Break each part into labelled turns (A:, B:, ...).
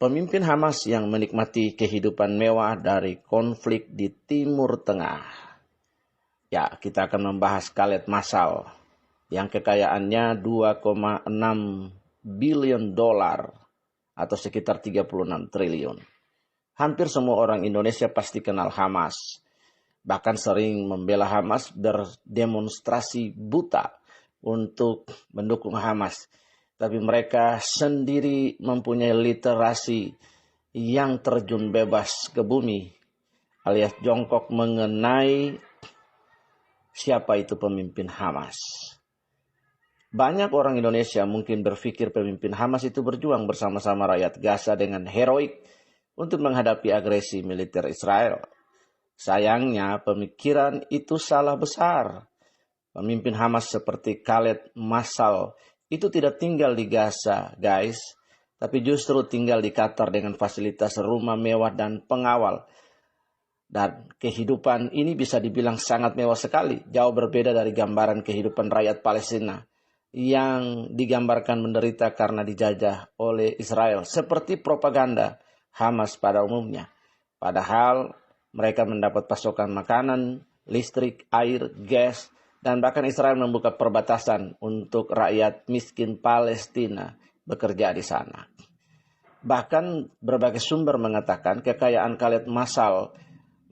A: Pemimpin Hamas yang menikmati kehidupan mewah dari konflik di Timur Tengah. Ya, kita akan membahas Khaled Masal yang kekayaannya 2,6 billion dolar atau sekitar 36 triliun. Hampir semua orang Indonesia pasti kenal Hamas. Bahkan sering membela Hamas, berdemonstrasi buta untuk mendukung Hamas. Tapi mereka sendiri mempunyai literasi yang terjun bebas ke bumi, alias jongkok mengenai siapa itu pemimpin Hamas. Banyak orang Indonesia mungkin berpikir pemimpin Hamas itu berjuang bersama-sama rakyat Gaza dengan heroik untuk menghadapi agresi militer Israel. Sayangnya pemikiran itu salah besar. Pemimpin Hamas seperti Khaled Masal itu tidak tinggal di Gaza, guys, tapi justru tinggal di Qatar dengan fasilitas rumah mewah dan pengawal. Dan kehidupan ini bisa dibilang sangat mewah sekali, jauh berbeda dari gambaran kehidupan rakyat Palestina yang digambarkan menderita karena dijajah oleh Israel, seperti propaganda Hamas pada umumnya. Padahal mereka mendapat pasokan makanan, listrik, air, gas, dan bahkan Israel membuka perbatasan untuk rakyat miskin Palestina bekerja di sana. Bahkan berbagai sumber mengatakan kekayaan Khaled Masal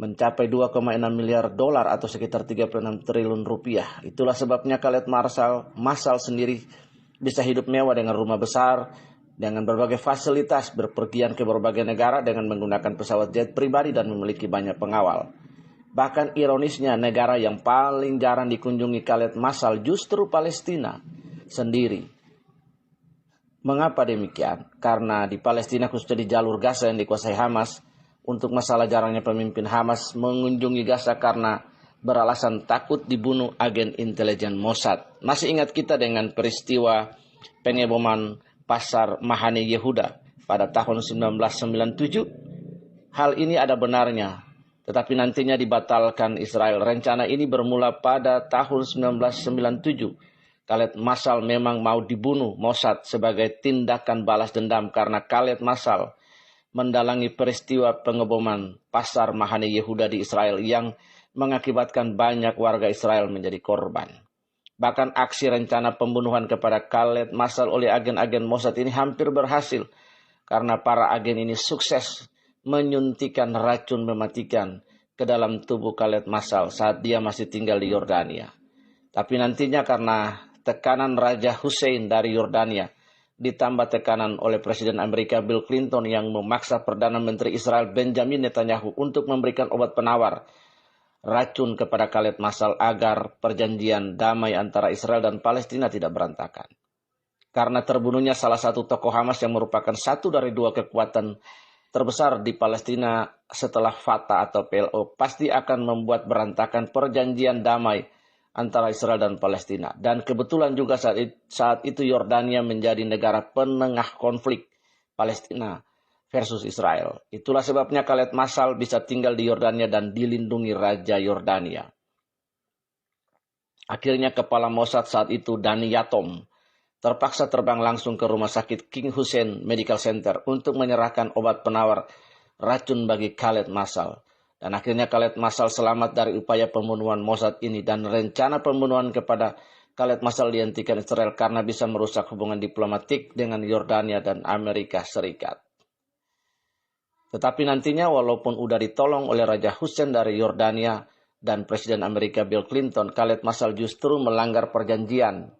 A: mencapai 2,6 miliar dolar atau sekitar 36 triliun rupiah. Itulah sebabnya Khaled Masal sendiri bisa hidup mewah dengan rumah besar, dengan berbagai fasilitas, berpergian ke berbagai negara dengan menggunakan pesawat jet pribadi dan memiliki banyak pengawal. Bahkan ironisnya negara yang paling jarang dikunjungi Khaled Masal justru Palestina sendiri. Mengapa demikian? Karena di Palestina, khususnya di jalur Gaza yang dikuasai Hamas, untuk masalah jarangnya pemimpin Hamas mengunjungi Gaza karena beralasan takut dibunuh agen intelijen Mossad. Masih ingat kita dengan peristiwa pengeboman pasar Mahane Yehuda pada tahun 1997? Hal ini ada benarnya, tetapi nantinya dibatalkan Israel. Rencana ini bermula pada tahun 1997. Khaled Masal memang mau dibunuh Mossad sebagai tindakan balas dendam karena Khaled Masal mendalangi peristiwa pengeboman pasar Mahane Yehuda di Israel yang mengakibatkan banyak warga Israel menjadi korban. Bahkan aksi rencana pembunuhan kepada Khaled Masal oleh agen-agen Mossad ini hampir berhasil karena para agen ini sukses menyuntikkan racun mematikan ke dalam tubuh Khaled Masal saat dia masih tinggal di Yordania. Tapi nantinya karena tekanan Raja Hussein dari Yordania, ditambah tekanan oleh Presiden Amerika Bill Clinton yang memaksa Perdana Menteri Israel Benjamin Netanyahu untuk memberikan obat penawar racun kepada Khaled Masal agar perjanjian damai antara Israel dan Palestina tidak berantakan. Karena terbunuhnya salah satu tokoh Hamas yang merupakan satu dari dua kekuatan terbesar di Palestina setelah Fatah atau PLO, pasti akan membuat berantakan perjanjian damai antara Israel dan Palestina. Dan kebetulan juga saat itu Yordania menjadi negara penengah konflik Palestina versus Israel. Itulah sebabnya Khaled Masal bisa tinggal di Yordania dan dilindungi Raja Yordania. Akhirnya kepala Mossad saat itu, Dani Yatom, terpaksa terbang langsung ke rumah sakit King Hussein Medical Center untuk menyerahkan obat penawar racun bagi Khaled Masal. Dan akhirnya Khaled Masal selamat dari upaya pembunuhan Mossad ini, dan rencana pembunuhan kepada Khaled Masal dihentikan Israel karena bisa merusak hubungan diplomatik dengan Yordania dan Amerika Serikat. Tetapi nantinya walaupun udah ditolong oleh Raja Hussein dari Yordania dan Presiden Amerika Bill Clinton, Khaled Masal justru melanggar perjanjian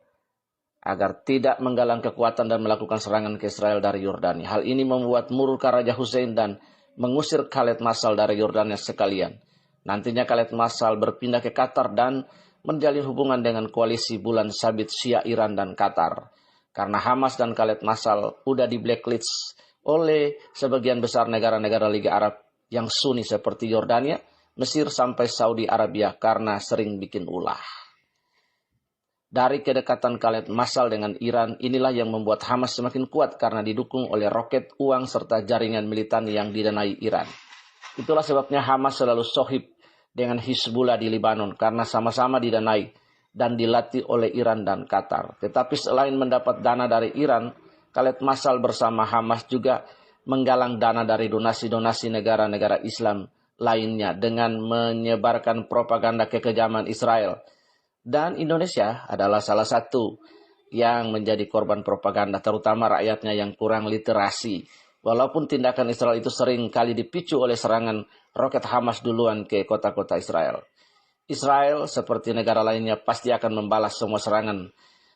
A: agar tidak menggalang kekuatan dan melakukan serangan ke Israel dari Yordania. Hal ini membuat murka Raja Hussein dan mengusir Khaled Masal dari Yordania sekalian. Nantinya Khaled Masal berpindah ke Qatar dan menjalin hubungan dengan koalisi bulan sabit Syiah Iran dan Qatar. Karena Hamas dan Khaled Masal udah di blacklist oleh sebagian besar negara-negara Liga Arab yang Sunni seperti Yordania, Mesir sampai Saudi Arabia karena sering bikin ulah. Dari kedekatan Khaled Masal dengan Iran, inilah yang membuat Hamas semakin kuat karena didukung oleh roket, uang, serta jaringan militan yang didanai Iran. Itulah sebabnya Hamas selalu sohib dengan Hizbullah di Lebanon karena sama-sama didanai dan dilatih oleh Iran dan Qatar. Tetapi selain mendapat dana dari Iran, Khaled Masal bersama Hamas juga menggalang dana dari donasi-donasi negara-negara Islam lainnya dengan menyebarkan propaganda kekejaman Israel. Dan Indonesia adalah salah satu yang menjadi korban propaganda, terutama rakyatnya yang kurang literasi. Walaupun tindakan Israel itu sering kali dipicu oleh serangan roket Hamas duluan ke kota-kota Israel. Israel seperti negara lainnya pasti akan membalas semua serangan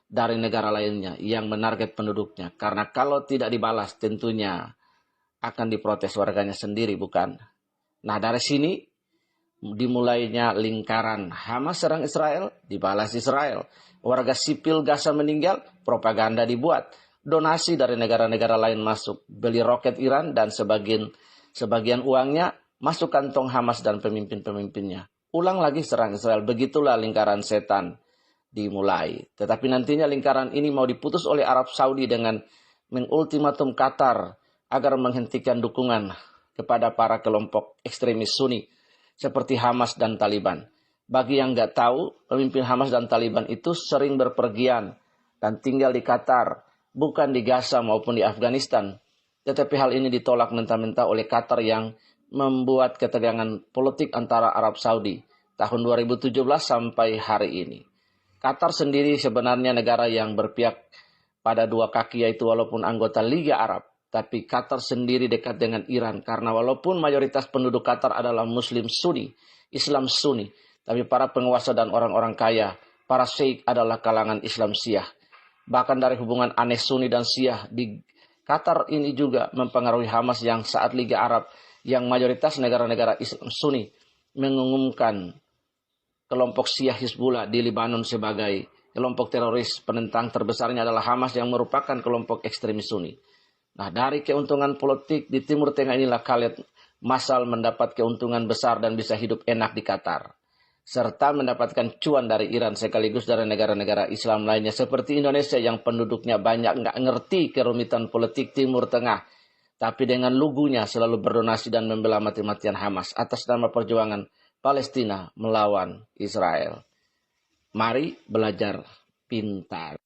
A: dari negara lainnya yang menarget penduduknya. Karena kalau tidak dibalas tentunya akan diprotes warganya sendiri, bukan? Nah, dari sini dimulainya lingkaran Hamas serang Israel, dibalas Israel. Warga sipil Gaza meninggal, propaganda dibuat. Donasi dari negara-negara lain masuk, beli roket Iran dan sebagian uangnya masuk kantong Hamas dan pemimpin-pemimpinnya. Ulang lagi serang Israel, begitulah lingkaran setan dimulai. Tetapi nantinya lingkaran ini mau diputus oleh Arab Saudi dengan mengultimatum Qatar agar menghentikan dukungan kepada para kelompok ekstremis Sunni seperti Hamas dan Taliban. Bagi yang nggak tahu, pemimpin Hamas dan Taliban itu sering berpergian dan tinggal di Qatar, bukan di Gaza maupun di Afghanistan. Tetapi hal ini ditolak mentah-mentah oleh Qatar yang membuat ketegangan politik antara Arab Saudi tahun 2017 sampai hari ini. Qatar sendiri sebenarnya negara yang berpihak pada dua kaki, yaitu walaupun anggota Liga Arab, tapi Qatar sendiri dekat dengan Iran karena walaupun mayoritas penduduk Qatar adalah Muslim Sunni, Islam Sunni, tapi para penguasa dan orang-orang kaya, para sheikh adalah kalangan Islam Syiah. Bahkan dari hubungan aneh Sunni dan Syiah di Qatar ini juga mempengaruhi Hamas yang saat Liga Arab yang mayoritas negara-negara Islam Sunni mengumumkan kelompok Syiah Hizbullah di Lebanon sebagai kelompok teroris penentang terbesarnya adalah Hamas yang merupakan kelompok ekstremis Sunni. Nah, dari keuntungan politik di Timur Tengah inilah Khaled Masal mendapat keuntungan besar dan bisa hidup enak di Qatar, serta mendapatkan cuan dari Iran sekaligus dari negara-negara Islam lainnya seperti Indonesia yang penduduknya banyak nggak ngerti kerumitan politik Timur Tengah, tapi dengan lugunya selalu berdonasi dan membela mati-matian Hamas atas nama perjuangan Palestina melawan Israel. Mari belajar pintar.